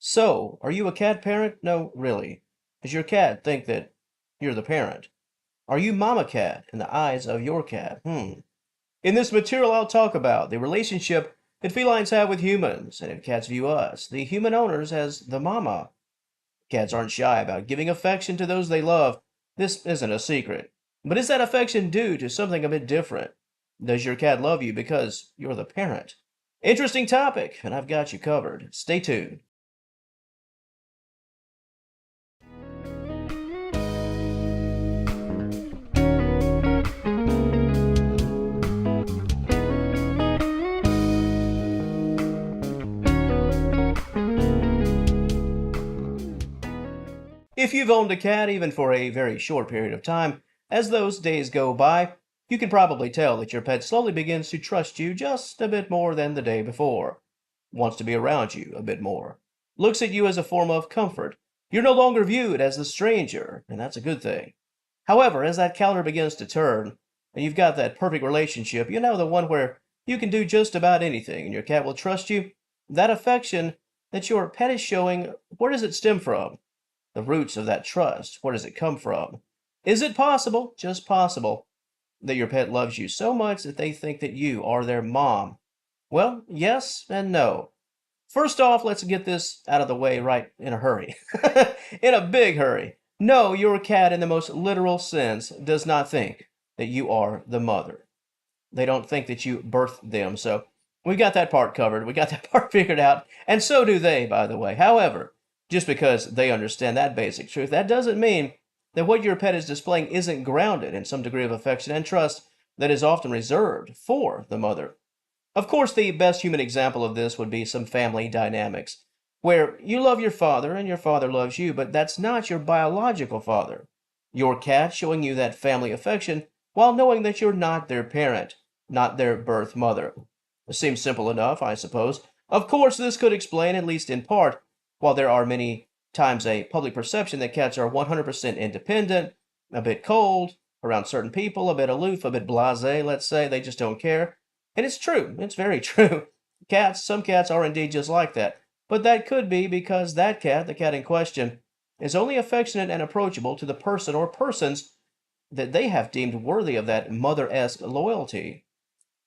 So, are you a cat parent? No, really. Does your cat think that you're the parent? Are you mama cat in the eyes of your cat? In this material, I'll talk about the relationship that felines have with humans, and if cats view us, the human owners, as the mama. Cats aren't shy about giving affection to those they love. This isn't a secret. But is that affection due to something a bit different? Does your cat love you because you're the parent? Interesting topic, and I've got you covered. Stay tuned. If you've owned a cat even for a very short period of time, as those days go by, you can probably tell that your pet slowly begins to trust you just a bit more than the day before, wants to be around you a bit more, looks at you as a form of comfort. You're no longer viewed as the stranger, and that's a good thing. However, as that calendar begins to turn, and you've got that perfect relationship, the one where you can do just about anything and your cat will trust you, that affection that your pet is showing, where does it stem from? The roots of that trust, where does it come from? Is it possible, just possible, that your pet loves you so much that they think that you are their mom? Well, yes and no. First off, let's get this out of the way right in a hurry. In a big hurry. No, your cat, in the most literal sense, does not think that you are the mother. They don't think that you birthed them, so we got that part covered. We got that part figured out, and so do they, by the way. However, just because they understand that basic truth, that doesn't mean that what your pet is displaying isn't grounded in some degree of affection and trust that is often reserved for the mother. Of course, the best human example of this would be some family dynamics, where you love your father and your father loves you, but that's not your biological father. Your cat showing you that family affection while knowing that you're not their parent, not their birth mother. It seems simple enough, I suppose. Of course, this could explain, at least in part, while there are many times a public perception that cats are 100% independent, a bit cold, around certain people, a bit aloof, a bit blasé, let's say, they just don't care. And it's true, it's very true. Some cats are indeed just like that. But that could be because that cat, the cat in question, is only affectionate and approachable to the person or persons that they have deemed worthy of that mother-esque loyalty.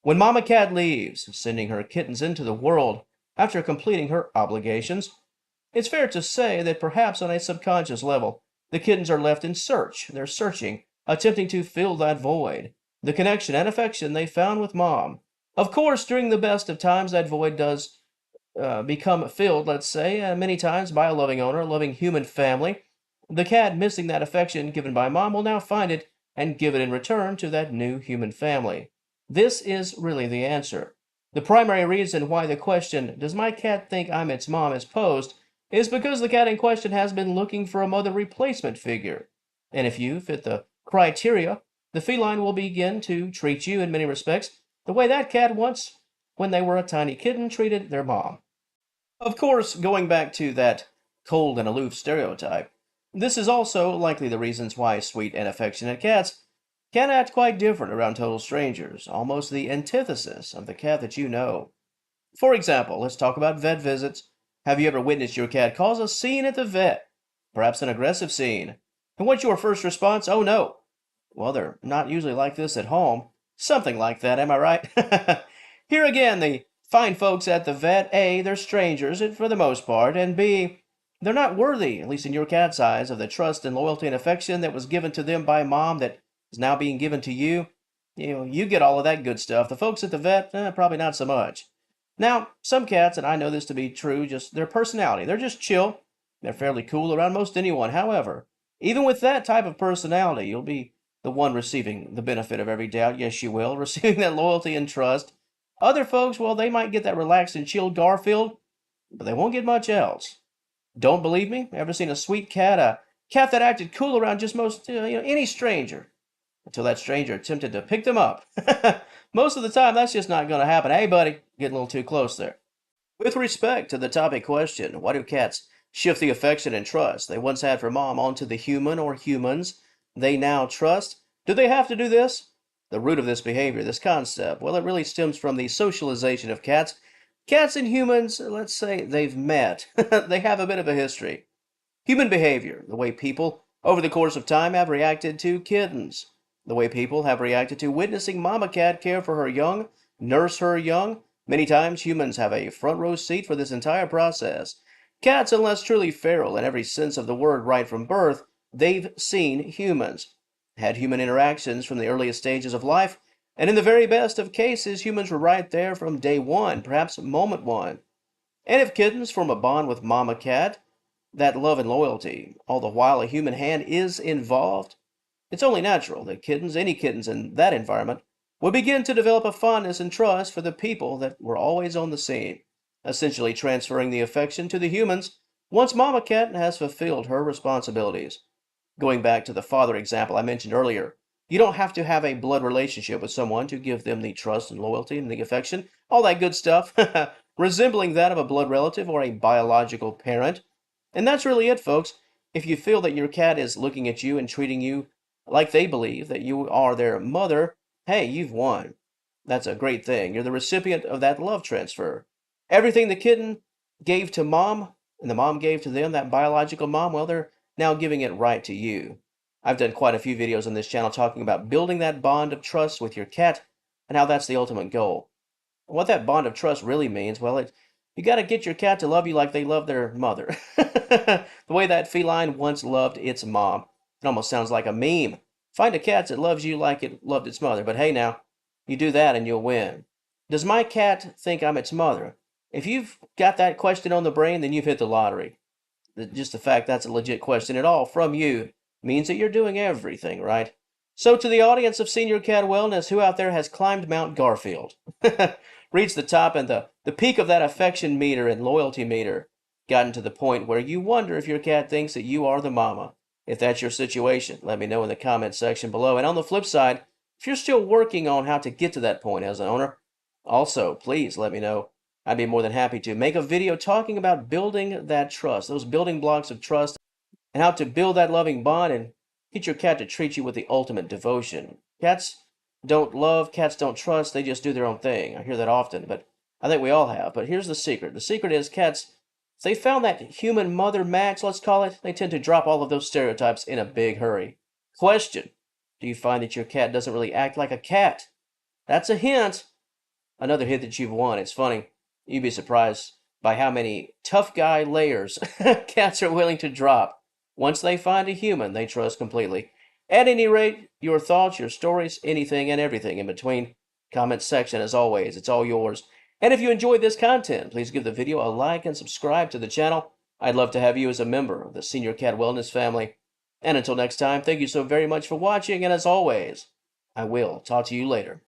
When Mama Cat leaves, sending her kittens into the world after completing her obligations, it's fair to say that perhaps on a subconscious level, the kittens are left in search. They're searching, attempting to fill that void, the connection and affection they found with Mom. Of course, during the best of times, that void does become filled, let's say, many times by a loving owner, a loving human family. The cat missing that affection given by Mom will now find it and give it in return to that new human family. This is really the answer. The primary reason why the question, does my cat think I'm its mom, is posed is because the cat in question has been looking for a mother replacement figure. And if you fit the criteria, the feline will begin to treat you in many respects the way that cat once, when they were a tiny kitten, treated their mom. Of course, going back to that cold and aloof stereotype, this is also likely the reasons why sweet and affectionate cats can act quite different around total strangers, almost the antithesis of the cat that you know. For example, let's talk about vet visits. Have you ever witnessed your cat cause a scene at the vet? Perhaps an aggressive scene. And what's your first response? Oh no. Well, they're not usually like this at home. Something like that, am I right? Here again, the fine folks at the vet, A, they're strangers for the most part, and B, they're not worthy, at least in your cat's eyes, of the trust and loyalty and affection that was given to them by Mom that is now being given to you. You get all of that good stuff. The folks at the vet, probably not so much. Now, some cats, and I know this to be true, just their personality, they're just chill. They're fairly cool around most anyone. However, even with that type of personality, you'll be the one receiving the benefit of every doubt. Yes, you will, receiving that loyalty and trust. Other folks, well, they might get that relaxed and chilled Garfield, but they won't get much else. Don't believe me? Ever seen a sweet cat, a cat that acted cool around just most, any stranger, until that stranger attempted to pick them up? Most of the time, that's just not going to happen. Hey, buddy, getting a little too close there. With respect to the topic question, why do cats shift the affection and trust they once had for Mom onto the human or humans they now trust? Do they have to do this? The root of this behavior, this concept, well, it really stems from the socialization of cats Cats and humans, let's say they've met. They have a bit of a history. Human behavior, the way people, over the course of time, have reacted to kittens, the way people have reacted to witnessing Mama Cat care for her young, nurse her young. Many times humans have a front row seat for this entire process. Cats, unless truly feral in every sense of the word right from birth, they've seen humans, had human interactions from the earliest stages of life, and in the very best of cases, humans were right there from day one, perhaps moment one. And if kittens form a bond with Mama Cat, that love and loyalty, all the while a human hand is involved, it's only natural that kittens, any kittens in that environment, will begin to develop a fondness and trust for the people that were always on the scene, essentially transferring the affection to the humans once Mama Cat has fulfilled her responsibilities. Going back to the father example I mentioned earlier, you don't have to have a blood relationship with someone to give them the trust and loyalty and the affection, all that good stuff, resembling that of a blood relative or a biological parent. And that's really it, folks. If you feel that your cat is looking at you and treating you like they believe that you are their mother, hey, you've won. That's a great thing. You're the recipient of that love transfer. Everything the kitten gave to mom and the mom gave to them, that biological mom, well, they're now giving it right to you. I've done quite a few videos on this channel talking about building that bond of trust with your cat and how that's the ultimate goal. What that bond of trust really means, well, you got to get your cat to love you like they love their mother. The way that feline once loved its mom. It almost sounds like a meme. Find a cat that loves you like it loved its mother. But hey now, you do that and you'll win. Does my cat think I'm its mother? If you've got that question on the brain, then you've hit the lottery. Just the fact that's a legit question at all from you means that you're doing everything right. So, to the audience of Senior Cat Wellness, who out there has climbed Mount Garfield, reached the top and the peak of that affection meter and loyalty meter, gotten to the point where you wonder if your cat thinks that you are the mama? If that's your situation, let me know in the comments section below. And on the flip side, if you're still working on how to get to that point as an owner, also please let me know. I'd be more than happy to make a video talking about building that trust, those building blocks of trust, and how to build that loving bond and get your cat to treat you with the ultimate devotion. Cats don't love, cats don't trust, they just do their own thing. I hear that often, but I think we all have. But here's the secret. The secret is cats, if they found that human mother match, let's call it, they tend to drop all of those stereotypes in a big hurry. Question. Do you find that your cat doesn't really act like a cat? That's a hint. Another hit that you've won. It's funny. You'd be surprised by how many tough guy layers cats are willing to drop. Once they find a human, they trust completely. At any rate, your thoughts, your stories, anything and everything in between. Comment section, as always, it's all yours. And if you enjoyed this content, please give the video a like and subscribe to the channel. I'd love to have you as a member of the Senior Cat Wellness family. And until next time, thank you so very much for watching, and as always, I will talk to you later.